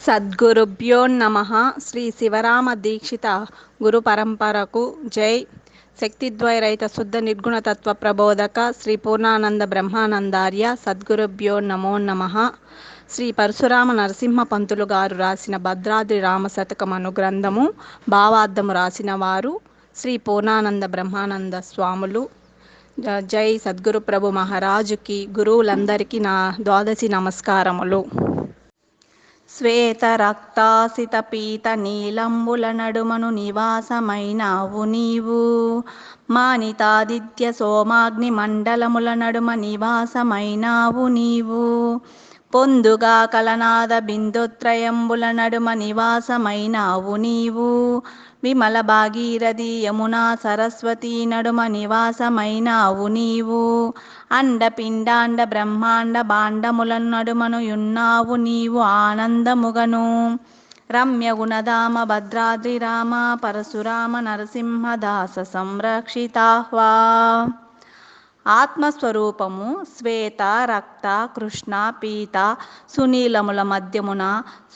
సద్గురుభ్యో నమః. శ్రీ శివరామ దీక్షిత గురు పరంపరకు జై. శక్తిద్వైరహిత శుద్ధ నిర్గుణ తత్వ ప్రబోధక శ్రీ పూర్ణానంద బ్రహ్మానందార్య సద్గురుభ్యో నమో నమః. శ్రీ పరశురామ నరసింహ పంతులు గారు రాసిన భద్రాద్రి రామ శతకం అను గ్రంథము భావార్థము రాసిన వారు శ్రీ పూర్ణానంద బ్రహ్మానంద స్వాములు. జై సద్గురు ప్రభు మహారాజుకి, గురువులందరికీ నా ద్వాదశి నమస్కారములు. శ్వేత రక్తాసిత పీత నీలంబుల నడుమను నివాసమైనావు నీవు, మానితాదిత్య సోమాగ్ని మండలముల నడుమ నివాసమైనావు నీవు, పొందుగా కలనాద బిందుత్రయంబుల నడుమ నివాసమైనావు నీవు, విమల భాగీరథి యమునా సరస్వతి నడుమ నివాసమైనావు నీవు, అండపిండాండ బ్రహ్మాండ భాండముల నడుమను యున్నావు నీవు ఆనందముగను, రమ్య గుణధామ భద్రాద్రి రామ పరశురామ నరసింహదాస సంరక్షితాహ్వా. ఆత్మస్వరూపము శ్వేత రక్త కృష్ణ పీత సునీలముల మధ్యమున,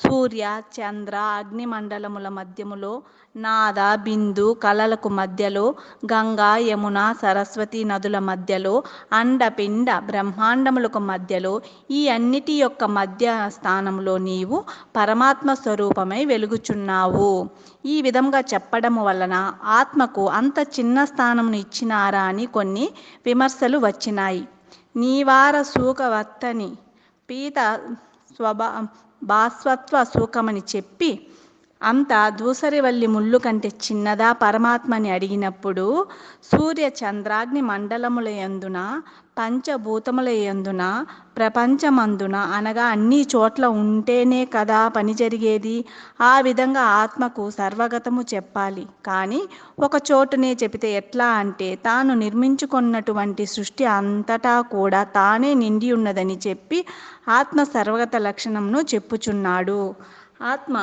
సూర్య చంద్ర అగ్నిమండలముల మధ్యములో, నాద బిందు కలలకు మధ్యలో, గంగా యమున సరస్వతి నదుల మధ్యలో, అండపిండ బ్రహ్మాండములకు మధ్యలో, ఈ అన్నిటి యొక్క మధ్య స్థానంలో నీవు పరమాత్మ స్వరూపమై వెలుగుచున్నావు. ఈ విధంగా చెప్పడము వలన ఆత్మకు అంత చిన్న స్థానమును ఇచ్చినారా అని కొన్ని విమర్శలు వచ్చినాయి. నీవార సూకవర్తని పీత భాస్వత్వ సూకమని చెప్పి, అంత దూసరివల్లి ముళ్ళు కంటే చిన్నదా పరమాత్మ అని అడిగినప్పుడు, సూర్య చంద్రాగ్ని మండలముల యందున, పంచభూతముల యందున, ప్రపంచమందున అనగా అన్ని చోట్ల ఉంటేనే కదా పని జరిగేది. ఆ విధంగా ఆత్మకు సర్వగతము చెప్పాలి. కానీ ఒక చోటునే చెబితే ఎట్లా అంటే, తాను నిర్మించుకున్నటువంటి సృష్టి అంతటా కూడా తానే నిండి ఉన్నదని చెప్పి ఆత్మ సర్వగత లక్షణంను చెప్పుచున్నాడు. ఆత్మ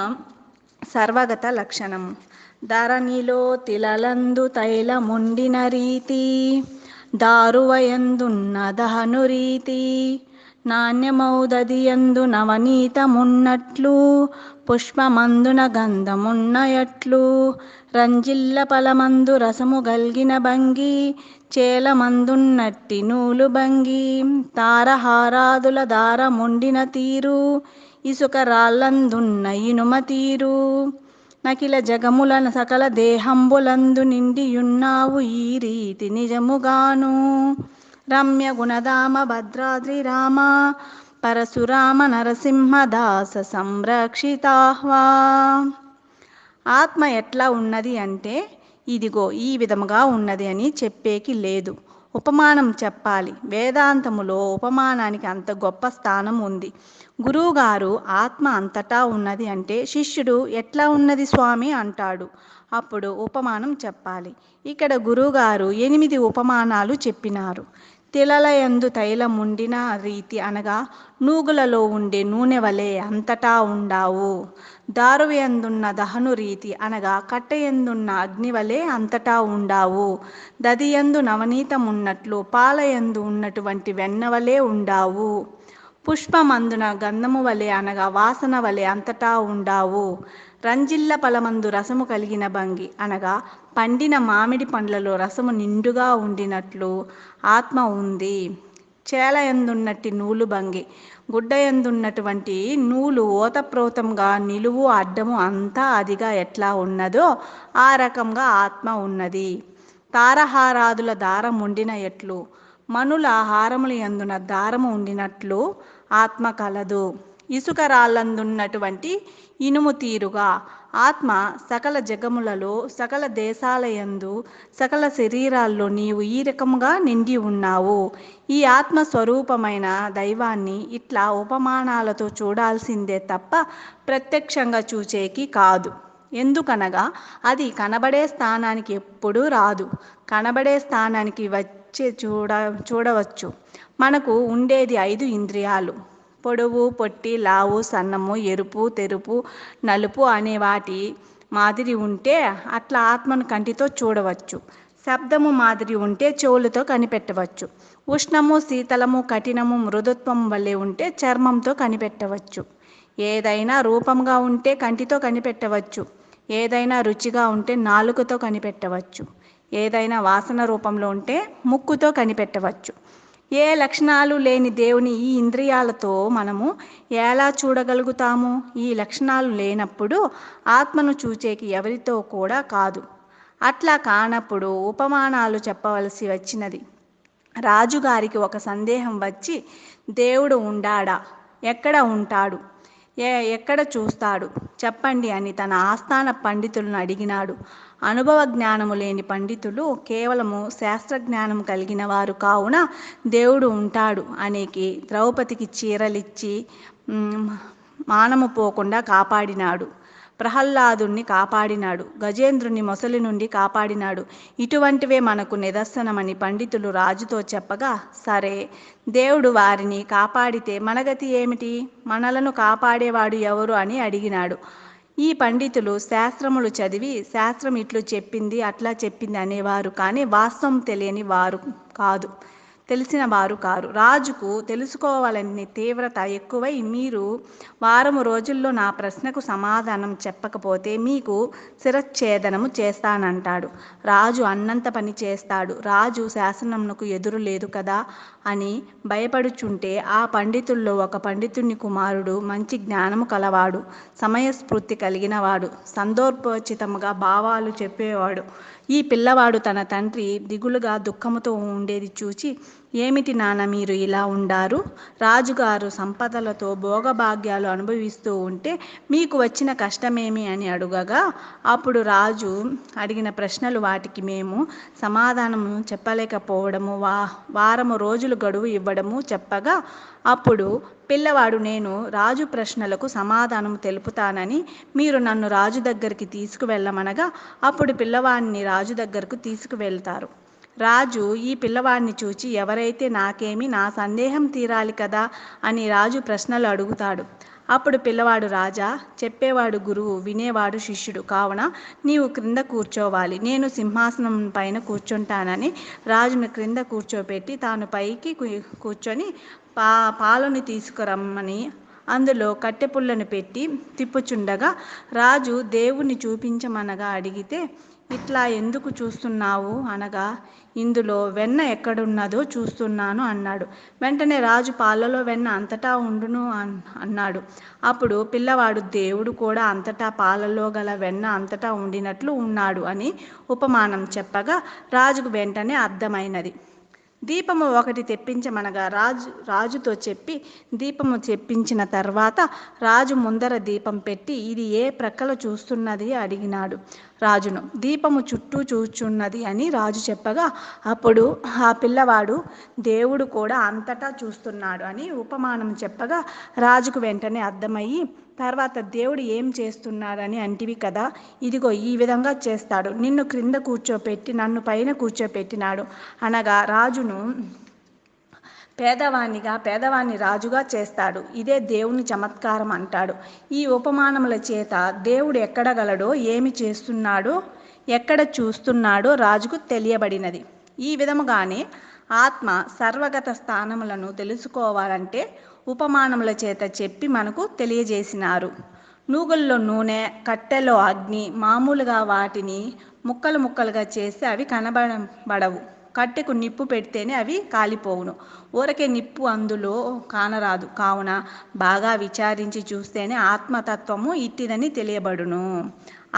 సర్వగత లక్షణం ధరణిలో తిలలందు తైలముండిన రీతి, దారువయందున్న దహను రీతి, నాణ్యమౌదదియందు నవనీతమున్నట్లు, పుష్పమందున గంధమున్నయట్లు, రంజిల్ల ఫలమందు రసము గల్గిన భంగి, చేలమందున్నట్టి నూలు భంగి, తారహారాదుల దారముండిన తీరు, ఇసుక రాళ్ళందున్న ఇనుమ తీరు, నకిల జగముల సకల దేహంబులందు నిండియున్నావు ఈ రీతి నిజముగాను, రమ్య గుణధామ భద్రాద్రి రామ పరశురామ నరసింహదాస సంరక్షితాహ్వా. ఆత్మ ఎట్లా ఉన్నది అంటే, ఇదిగో ఈ విధముగా ఉన్నది అని చెప్పేకి లేదు, ఉపమానం చెప్పాలి. వేదాంతములో ఉపమానానికి అంత గొప్ప స్థానం ఉంది. గురువుగారు ఆత్మ అంతటా ఉన్నది అంటే, శిష్యుడు ఎట్లా ఉన్నది స్వామి అంటాడు. అప్పుడు ఉపమానం చెప్పాలి. ఇక్కడ గురువుగారు 8 ఉపమానాలు చెప్పినారు. తిలలయందు తైలముండిన రీతి అనగా నూగులలో ఉండే నూనె వలె అంతటా ఉండావు. దారువయందున్న దహను రీతి అనగా కట్టయందున్న అగ్ని వలె అంతటా ఉండావు. దదియందు నవనీతమున్నట్లు పాలయందు ఉన్నటువంటి వెన్న వలె ఉండావు. పుష్పమందున గంధము వలె అనగా వాసన వలె అంతటా ఉండావు. రంజిల్ల ఫలమందు రసము కలిగిన భంగి అనగా పండిన మామిడి పండ్లలో రసము నిండుగా ఉండినట్లు ఆత్మ ఉంది. చేలయందున్నట్టి నూలు భంగి, గుడ్డయందున్నటువంటి నూలు ఓతప్రోతంగా నిలువు అడ్డము అంతా అదిగా ఎట్లా ఉన్నదో ఆ రకంగా ఆత్మ ఉన్నది. తారహారాదుల దారం ఉండిన ఎట్లు, మనుల హారముల యందున దారము ఉండినట్లు ఆత్మ కలదు. ఇసుక రాళ్ళందున్నటువంటి ఇనుము తీరుగా ఆత్మ సకల జగములలో, సకల దేశాలయందు, సకల శరీరాల్లో నీవు ఈ రకముగా నిండి ఉన్నావు. ఈ ఆత్మ స్వరూపమైన దైవాన్ని ఇట్లా ఉపమానాలతో చూడాల్సిందే తప్ప ప్రత్యక్షంగా చూచేకి కాదు. ఎందుకనగా అది కనబడే స్థానానికి ఎప్పుడూ రాదు. కనబడే స్థానానికి వచ్చే చూడవచ్చు. మనకు ఉండేది 5 ఇంద్రియాలు. పొడవు, పొట్టి, లావు, సన్నము, ఎరుపు, తెరుపు, నలుపు అనే వాటి మాదిరి ఉంటే అట్లా ఆత్మను కంటితో చూడవచ్చు. శబ్దము మాదిరి ఉంటే చెవులతో కనిపెట్టవచ్చు. ఉష్ణము, శీతలము, కఠినము, మృదుత్వం వలె ఉంటే చర్మంతో కనిపెట్టవచ్చు. ఏదైనా రూపంగా ఉంటే కంటితో కనిపెట్టవచ్చు, ఏదైనా రుచిగా ఉంటే నాలుకతో కనిపెట్టవచ్చు, ఏదైనా వాసన రూపంలో ఉంటే ముక్కుతో కనిపెట్టవచ్చు. ఏ లక్షణాలు లేని దేవుని ఈ ఇంద్రియాలతో మనము ఎలా చూడగలుగుతాము? ఈ లక్షణాలు లేనప్పుడు ఆత్మను చూచేకి ఎవరితో కూడా కాదు. అట్లా కానప్పుడు ఉపమానాలు చెప్పవలసి వచ్చినది. రాజుగారికి ఒక సందేహం వచ్చి, దేవుడు ఉండాడా, ఎక్కడ ఉంటాడు, ఎక్కడ చూస్తాడు చెప్పండి అని తన ఆస్థాన పండితులను అడిగినాడు. అనుభవ జ్ఞానము లేని పండితులు కేవలము శాస్త్రజ్ఞానం కలిగిన వారు కావున దేవుడు ఉంటాడు అనేకి ద్రౌపదికి చీరలిచ్చి మానము పోకుండా కాపాడినాడు. ప్రహ్లాదుణ్ణి కాపాడినాడు, గజేంద్రుని మొసలి నుండి కాపాడినాడు. ఇటువంటివే మనకు నిదర్శనమని పండితులు రాజుతో చెప్పగా, సరే, దేవుడు వారిని కాపాడితే మన గతి ఏమిటి, మనలను కాపాడేవాడు ఎవరు అని అడిగినాడు. ఈ పండితులు శాస్త్రములు చదివి శాస్త్రం ఇట్లు చెప్పింది అట్లా చెప్పింది అనేవారు, కానీ వాస్తవం తెలియని వారు కాదు, తెలిసిన వారు కారు. రాజుకు తెలుసుకోవాలని తీవ్రత ఎక్కువై, మీరు వారము రోజుల్లో నా ప్రశ్నకు సమాధానం చెప్పకపోతే మీకు శిరచ్ఛేదనము చేస్తానంటాడు. రాజు అన్నంత పని చేస్తాడు. రాజు శాసనమునకు ఎదురు లేదు కదా అని భయపడుచుంటే, ఆ పండితుల్లో ఒక పండితుని కుమారుడు మంచి జ్ఞానము కలవాడు, సమయస్ఫూర్తి కలిగినవాడు, సందర్భోచితముగా భావాలు చెప్పేవాడు. ఈ పిల్లవాడు తన తండ్రి దిగులుగా దుఃఖముతో ఉండేది చూచి, ఏమిటి నాన్న మీరు ఇలా ఉండారు? రాజుగారు సంపదలతో భోగభాగ్యాలు అనుభవిస్తూ ఉంటే మీకు వచ్చిన కష్టమేమి అని అడుగగా, అప్పుడు రాజు అడిగిన ప్రశ్నలు వాటికి మేము సమాధానము చెప్పలేకపోవడము, వారము రోజులు గడువు ఇవ్వడము చెప్పగా, అప్పుడు పిల్లవాడు, నేను రాజు ప్రశ్నలకు సమాధానం తెలుపుతానని మీరు నన్ను రాజు దగ్గరికి తీసుకువెళ్ళమనగా, అప్పుడు పిల్లవాడిని రాజు దగ్గరకు తీసుకువెళ్తారు. రాజు ఈ పిల్లవాడిని చూచి, ఎవరైతే నాకేమి, నా సందేహం తీరాలి కదా అని రాజు ప్రశ్నలు అడుగుతాడు. అప్పుడు పిల్లవాడు, రాజా, చెప్పేవాడు గురువు, వినేవాడు శిష్యుడు, కావున నీవు క్రింద కూర్చోవాలి, నేను సింహాసనం పైన కూర్చుంటానని రాజును క్రింద కూర్చోపెట్టి తాను పైకి కూర్చొని పాలను తీసుకురమ్మని అందులో కట్టెపుల్లను పెట్టి తిప్పుచుండగా, రాజు దేవుణ్ణి చూపించమనగా అడిగితే, ఇట్లా ఎందుకు చూస్తున్నావు అనగా, ఇందులో వెన్న ఎక్కడున్నదో చూస్తున్నాను అన్నాడు. వెంటనే రాజు, పాలలో వెన్న అంతటా ఉండును అన్నాడు. అప్పుడు పిల్లవాడు, దేవుడు కూడా అంతటా పాలలో గల వెన్న అంతటా ఉండినట్లు ఉన్నాడు అని ఉపమానం చెప్పగా, రాజుకు వెంటనే అర్థమైనది. దీపము ఒకటి తెప్పించమనగా రాజుతో చెప్పి దీపము తెప్పించిన తర్వాత రాజు ముందర దీపం పెట్టి, ఇది ఏ ప్రక్కల చూస్తున్నది అడిగినాడు రాజును. దీపము చుట్టూ చూచున్నది అని రాజు చెప్పగా, అప్పుడు ఆ పిల్లవాడు, దేవుడు కూడా అంతటా చూస్తున్నాడు అని ఉపమానం చెప్పగా, రాజుకు వెంటనే అర్థమయ్యి, తర్వాత దేవుడు ఏం చేస్తున్నాడని అంటివి కదా, ఇదిగో ఈ విధంగా చేస్తాడు, నిన్ను క్రింద కూర్చోపెట్టి నన్ను పైన కూర్చోపెట్టినాడు అనగా, రాజును పేదవాణ్ణి రాజుగా చేస్తాడు, ఇదే దేవుని చమత్కారం అంటాడు. ఈ ఉపమానముల చేత దేవుడు ఎక్కడ గలడో, ఏమి చేస్తున్నాడో, ఎక్కడ చూస్తున్నాడో రాజుకు తెలియబడినది. ఈ విధముగానే ఆత్మ సర్వగత స్థానములను తెలుసుకోవాలంటే ఉపమానముల చేత చెప్పి మనకు తెలియజేసినారు. నూగుల్లో నూనె, కట్టెలో అగ్ని, మామూలుగా వాటిని ముక్కలు ముక్కలుగా చేస్తే అవి కనబడవు. కట్టెకు నిప్పు పెడితేనే అవి కాలిపోవును, ఊరకే నిప్పు అందులో కానరాదు. కావున బాగా విచారించి చూస్తేనే ఆత్మతత్వము ఇట్టిదని తెలియబడును.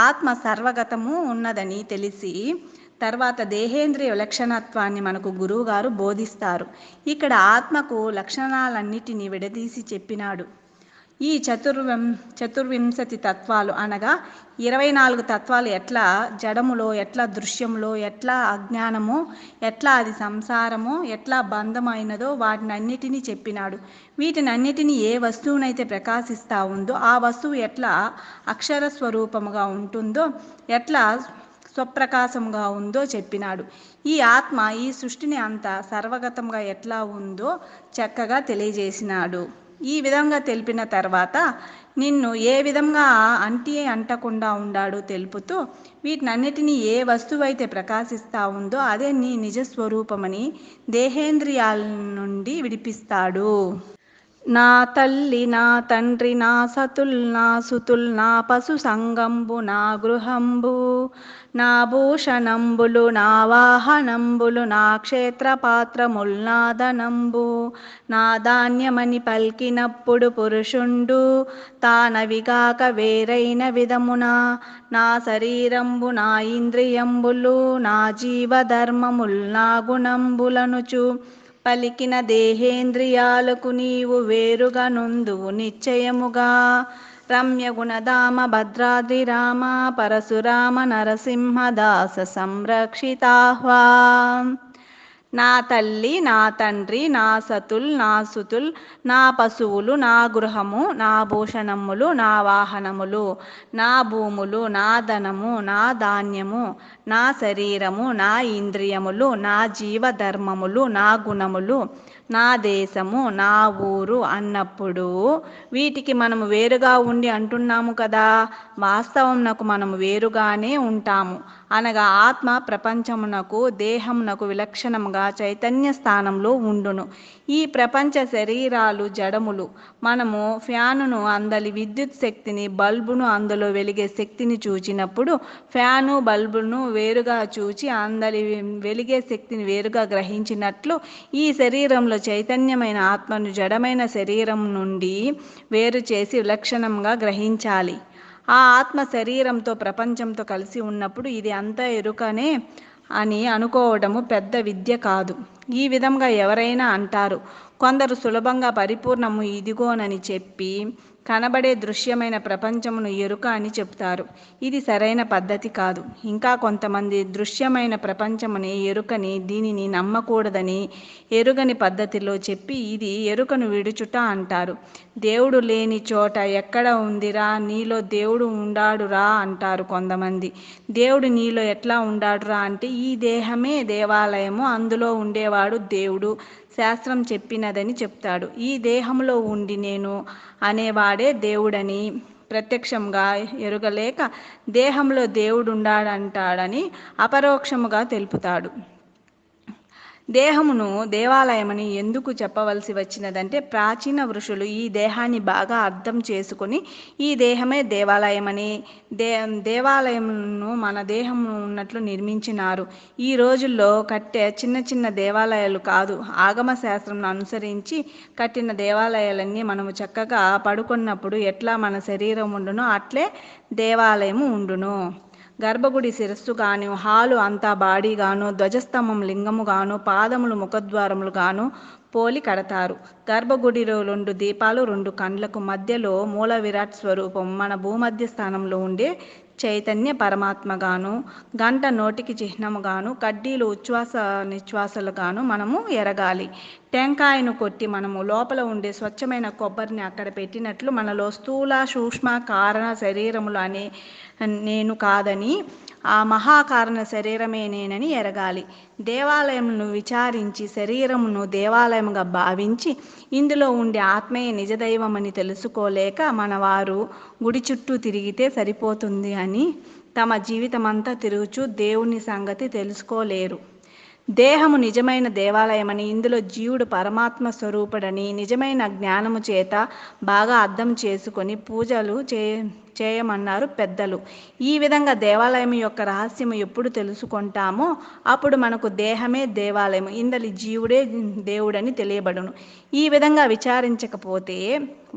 ఆత్మ సర్వగతము ఉన్నదని తెలిసి తర్వాత దేహేంద్రియ లక్షణత్వాన్ని మనకు గురువుగారు బోధిస్తారు. ఇక్కడ ఆత్మకు లక్షణాలన్నిటినీ విడదీసి చెప్పినాడు. ఈ చతుర్వింశతి తత్వాలు అనగా 24 తత్వాలు ఎట్లా జడములో, ఎట్లా దృశ్యములో, ఎట్లా అజ్ఞానమో, ఎట్లా అది సంసారమో, ఎట్లా బంధమైనదో వాటినన్నిటినీ చెప్పినాడు. వీటినన్నిటినీ ఏ వస్తువునైతే ప్రకాశిస్తూ ఉందో ఆ వస్తువు ఎట్లా అక్షర స్వరూపముగా ఉంటుందో, ఎట్లా స్వప్రకాశంగా ఉందో చెప్పినాడు. ఈ ఆత్మ ఈ సృష్టిని అంతా సర్వగతంగా ఎట్లా ఉందో చక్కగా తెలియజేసినాడు. ఈ విధంగా తెలిపిన తర్వాత నిన్ను ఏ విధంగా అంటకుండా ఉండాడో తెలుపుతూ, వీటినన్నిటినీ ఏ వస్తువు అయితే ప్రకాశిస్తూ ఉందో అదే నీ నిజస్వరూపమని దేహేంద్రియాల నుండి విడిపిస్తాడు. నా తల్లి నా తండ్రి నా సతుల్ నా సుతుల్ నా పశు సంగంబు నా గృహంబు నా భూషణంబులు నా వాహనంబులు నా క్షేత్రపాత్రముల్ నా ధనంబు నా ధాన్యమని పల్కినప్పుడు పురుషుండు తానవిగాక వేరైన విధమున నా శరీరంబు నా ఇంద్రియంబులు నా జీవధర్మముల్ నా గుణంబులనుచు పలికిన దేహేంద్రియాలకు నీవు వేరుగా నుందువు నిశ్చయముగా. రమ్య గుణధామ భద్రాద్రి రామ పరశురామ నరసింహదాస సంరక్షితాహ్వా. నా తల్లి నా తండ్రి నా సతుల్ నా సుతుల్ నా పశువులు నా గృహము నా భూషణములు నా వాహనములు నా భూములు నా ధనము నా ధాన్యము నా శరీరము నా ఇంద్రియములు నా జీవధర్మములు నా గుణములు నా దేశము నా ఊరు అన్నప్పుడు వీటికి మనము వేరుగా ఉండి అంటున్నాము కదా. వాస్తవమునకు మనము వేరుగానే ఉంటాము. అనగా ఆత్మ ప్రపంచమునకు దేహమునకు విలక్షణముగా చైతన్య స్థానంలో ఉండును. ఈ ప్రపంచ శరీరాలు జడములు. మనము ఫ్యానును అందలి విద్యుత్ శక్తిని బల్బును అందులో వెలిగే శక్తిని చూచినప్పుడు ఫ్యాను బల్బును వేరుగా చూచి అందలి వెలిగే శక్తిని వేరుగా గ్రహించినట్లు ఈ శరీరంలో చైతన్యమైన ఆత్మను జడమైన శరీరం నుండి వేరు చేసి విలక్షణంగా గ్రహించాలి. ఆ ఆత్మ శరీరంతో ప్రపంచంతో కలిసి ఉన్నప్పుడు ఇది అంతా ఎరుకనే అని అనుకోవడము పెద్ద విద్య కాదు. ఈ విధంగా ఎవరైనా అంటారు. కొందరు సులభంగా పరిపూర్ణము ఇదిగోనని చెప్పి కనబడే దృశ్యమైన ప్రపంచమును ఎరుక అని చెప్తారు. ఇది సరైన పద్ధతి కాదు. ఇంకా కొంతమంది దృశ్యమైన ప్రపంచముని ఎరుకని దీనిని నమ్మకూడదని ఎరుగని పద్ధతిలో చెప్పి ఇది ఎరుకను విడుచుట అంటారు. దేవుడు లేని చోట ఎక్కడ ఉందిరా, నీలో దేవుడు ఉండాడురా అంటారు కొంతమంది. దేవుడు నీలో ఎట్లా ఉండాడురా అంటే ఈ దేహమే దేవాలయము, అందులో ఉండేవాడు దేవుడు శాస్త్రం చెప్పినదని చెప్తాడు. ఈ దేహంలో ఉండి నేను అనేవాడే దేవుడని ప్రత్యక్షంగా ఎరుగలేక దేహంలో దేవుడుండాడంటాడని అపరోక్షముగా తెలుపుతాడు. దేహమును దేవాలయమని ఎందుకు చెప్పవలసి వచ్చినదంటే ప్రాచీన ఋషులు ఈ దేహాన్ని బాగా అర్థం చేసుకొని ఈ దేహమే దేవాలయమని దేవాలయమును మన దేహం ఉన్నట్లు నిర్మించినారు. ఈ రోజుల్లో కట్టే చిన్న చిన్న దేవాలయాలు కాదు, ఆగమ శాస్త్రం అనుసరించి కట్టిన దేవాలయాలన్నీ మనము చక్కగా పడుకున్నప్పుడు ఎట్లా మన శరీరం ఉండునో అట్లే దేవాలయము ఉండును. గర్భగుడి శిరస్సు గాను, హాలు అంతా బాడీ గాను, ధ్వజస్తంభం లింగము గాను, పాదములు ముఖద్వారములు గాను పోలి కడతారు. గర్భగుడిలో 2 దీపాలు 2 కండ్లకు మధ్యలో మూల విరాట్ స్వరూపం మన భూమధ్య స్థానంలో ఉండే చైతన్య పరమాత్మగాను, గంట నోటికి చిహ్నముగాను, కడ్డీలు ఉచ్ఛ్వాస నిశ్వాసలుగాను మనము ఎరగాలి. టెంకాయను కొట్టి మనము లోపల ఉండే స్వచ్ఛమైన కొబ్బరిని అక్కడ పెట్టినట్లు మనలో స్థూల సూక్ష్మ కారణ శరీరములు అనే నేను కాదని ఆ మహాకారణ శరీరమే నేనని ఎరగాలి. దేవాలయమును విచారించి శరీరమును దేవాలయముగా భావించి ఇందులో ఉండే ఆత్మయే నిజదైవమని తెలుసుకోలేక మనవారు గుడి చుట్టూ తిరిగితే సరిపోతుంది అని తమ జీవితమంతా తిరుగుచూ దేవుని సంగతి తెలుసుకోలేరు. దేహము నిజమైన దేవాలయమని, ఇందులో జీవుడు పరమాత్మ స్వరూపుడని నిజమైన జ్ఞానము చేత బాగా అర్థం చేసుకొని పూజలు చేయమన్నారు పెద్దలు. ఈ విధంగా దేవాలయం యొక్క రహస్యము ఎప్పుడు తెలుసుకుంటామో అప్పుడు మనకు దేహమే దేవాలయము, ఇందలి జీవుడే దేవుడని తెలియబడును. ఈ విధంగా విచారించకపోతే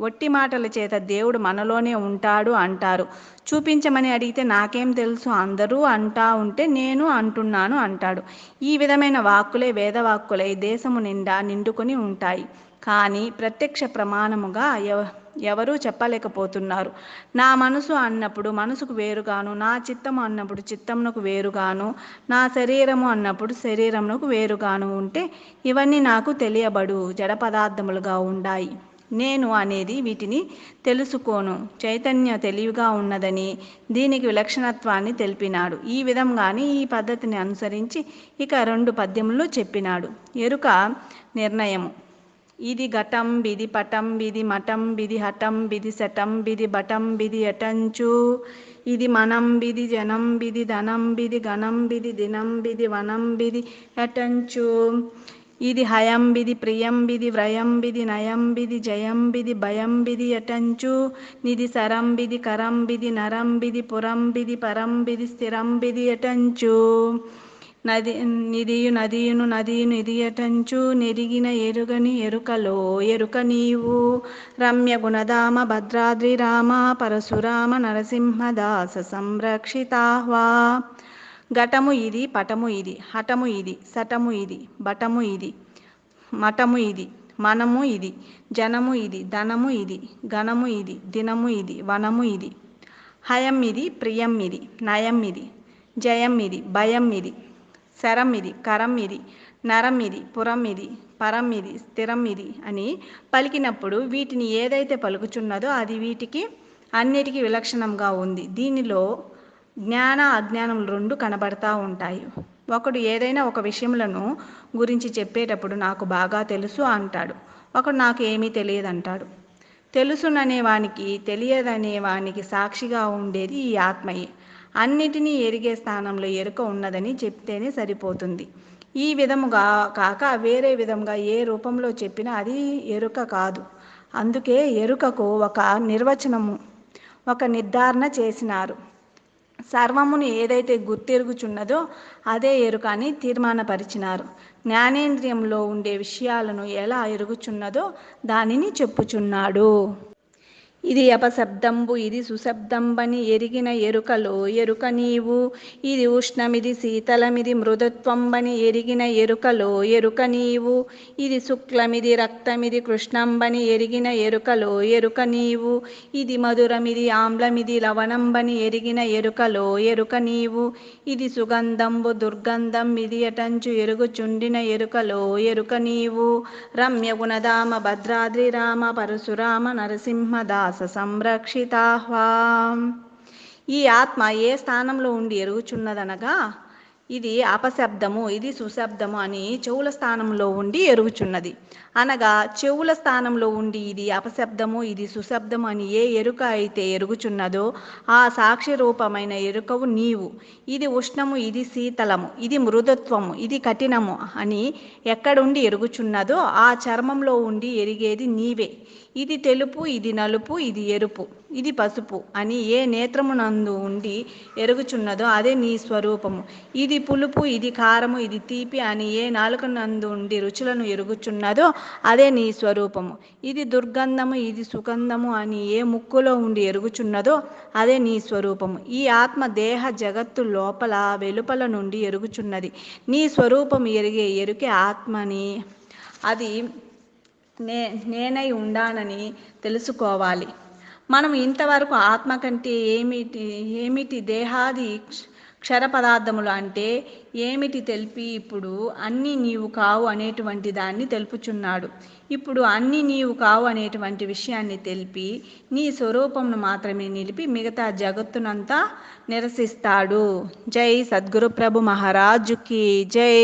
ఒట్టి మాటల చేత దేవుడు మనలోనే ఉంటాడు అంటారు. చూపించమని అడిగితే నాకేం తెలుసు, అందరూ అంటా ఉంటే నేను అంటున్నాను అంటాడు. ఈ విధమైన వాక్కులే వేదవాక్కులై దేశము నిండా నిండుకొని ఉంటాయి. కానీ ప్రత్యక్ష ప్రమాణముగా ఎవరూ చెప్పలేకపోతున్నారు. నా మనసు అన్నప్పుడు మనసుకు వేరుగాను, నా చిత్తము అన్నప్పుడు చిత్తమునకు వేరుగాను, నా శరీరము అన్నప్పుడు శరీరమునకు వేరుగాను ఉంటే ఇవన్నీ నాకు తెలియబడు జడ పదార్థములుగా ఉన్నాయి. నేను అనేది వీటిని తెలుసుకోను. చైతన్య తెలివిగా ఉన్నదని దీనికి విలక్షణత్వాన్ని తెలిపినాడు. ఈ విధంగానే ఈ పద్ధతిని అనుసరించి ఇక 2 పద్యములు చెప్పినాడు. ఎరుక నిర్ణయము. ఇది ఘటం బిది పటం బిది మఠం బిది హఠం బిది శటం బిది బటం బిది ఎటంచు, ఇది మనం బిది జనం బిది ధనం బిది గణం బిది దినం బిది వనం బిది ఎటంచు. ఇది హయంబిది ప్రియంబిది వ్రయంబిది నయంబిది జయంబిది భయంబిది అటంచు నిధి సరంబిది కరంబిది నరంబిది పురంబిది పరంబిది స్థిరంబిది అటంచు నదియును ఇది అటంచు నెరిగిన ఎరుగని ఎరుకలో ఎరుక నీవు రమ్య గుణధామ భద్రాద్రి రామ పరశురామ నరసింహదాస సంరక్షితాహ్వా ఘటము ఇది పటము ఇది హఠము ఇది సటము ఇది బటము ఇది మఠము ఇది మనము ఇది జనము ఇది ధనము ఇది గణము ఇది దినము ఇది వనము ఇది హయం ఇది ప్రియం ఇది నయం ఇది జయం ఇది భయం ఇది శరం ఇది కరం ఇది నరం ఇది పురం ఇది పరం ఇది స్థిరం ఇది అని పలికినప్పుడు వీటిని ఏదైతే పలుకుచున్నదో అది వీటికి అన్నిటికీ విలక్షణంగా ఉంది. దీనిలో జ్ఞాన అజ్ఞానములు రెండు కనబడతా ఉంటాయి. ఒకడు ఏదైనా ఒక విషయములను గురించి చెప్పేటప్పుడు నాకు బాగా తెలుసు అంటాడు, ఒకడు నాకు ఏమీ తెలియదంటాడు. తెలుసుననేవానికి తెలియదనేవానికి సాక్షిగా ఉండేది ఈ ఆత్మయే. అన్నిటినీ ఎరిగే స్థానంలో ఎరుక ఉన్నదని చెప్తేనే సరిపోతుంది. ఈ విధముగా కాక వేరే విధంగా ఏ రూపంలో చెప్పినా అది ఎరుక కాదు. అందుకే ఎరుకకు ఒక నిర్వచనము, ఒక నిర్ధారణ చేసినారు. సర్వమును ఏదైతే గుర్తెరుగుచున్నదో అదే ఎరుక అని తీర్మానపరిచినారు. జ్ఞానేంద్రియంలో ఉండే విషయాలను ఎలా ఎరుగుచున్నదో దానిని చెప్పుచున్నాడు. ఇది అపశబ్దంబు ఇది సుశబ్దంబని ఎరిగిన ఎరుకలో ఎరుక నీవు. ఇది ఉష్ణమిది శీతలమిది మృదుత్వంబని ఎరిగిన ఎరుకలో ఎరుక నీవు. ఇది శుక్లమిది రక్తమిది కృష్ణంబని ఎరిగిన ఎరుకలో ఎరుక నీవు. ఇది మధురమిది ఆమ్లమిది లవణంబని ఎరిగిన ఎరుకలో ఎరుక నీవు. ఇది సుగంధంబు దుర్గంధం ఇది అటంచు ఎరుగుచుండిన ఎరుకలో ఎరుక నీవు. రమ్య గుణధామ భద్రాద్రి రామ పరశురామ నరసింహదాస సంరక్షితాహ్వా. ఈ ఆత్మ ఏ స్థానంలో ఉండి ఎరుగుచున్నదనగా ఇది అపశబ్దము ఇది సుశబ్దము అని చెవుల స్థానంలో ఉండి ఎరుగుచున్నది. అనగా చెవుల స్థానంలో ఉండి ఇది అపశబ్దము ఇది సుశబ్దము అని ఏ ఎరుక అయితే ఎరుగుచున్నదో ఆ సాక్షి రూపమైన ఎరుకవు నీవు. ఇది ఉష్ణము ఇది శీతలము ఇది మృదుత్వము ఇది కఠినము అని ఎక్కడుండి ఎరుగుచున్నదో ఆ చర్మంలో ఉండి ఎరిగేది నీవే. ఇది తెలుపు ఇది నలుపు ఇది ఎరుపు ఇది పసుపు అని ఏ నేత్రమునందు ఉండి ఎరుగుచున్నదో అదే నీ స్వరూపము. ఇది పులుపు ఇది కారము ఇది తీపి అని ఏ నాలుకనందు ఉండి రుచులను ఎరుగుచున్నదో అదే నీ స్వరూపము. ఇది దుర్గంధము ఇది సుగంధము అని ఏ ముక్కులో ఉండి ఎరుగుచున్నదో అదే నీ స్వరూపము. ఈ ఆత్మ దేహ జగత్తు లోపల వెలుపల నుండి ఎరుగుచున్నది. నీ స్వరూపము ఎరిగే ఎరుకే ఆత్మని. అది నేనై ఉండానని తెలుసుకోవాలి. మనం ఇంతవరకు ఆత్మ కంటే ఏమిటి దేహాది క్షర పదార్థములు అంటే ఏమిటి తెలిపి ఇప్పుడు అన్నీ నీవు కావు అనేటువంటి దాన్ని తెలుపుచున్నాడు. ఇప్పుడు అన్నీ నీవు కావు అనేటువంటి విషయాన్ని తెలిపి నీ స్వరూపమును మాత్రమే నిలిపి మిగతా జగత్తునంతా నిరసిస్తాడు. జై సద్గురు ప్రభు మహారాజుకి జై.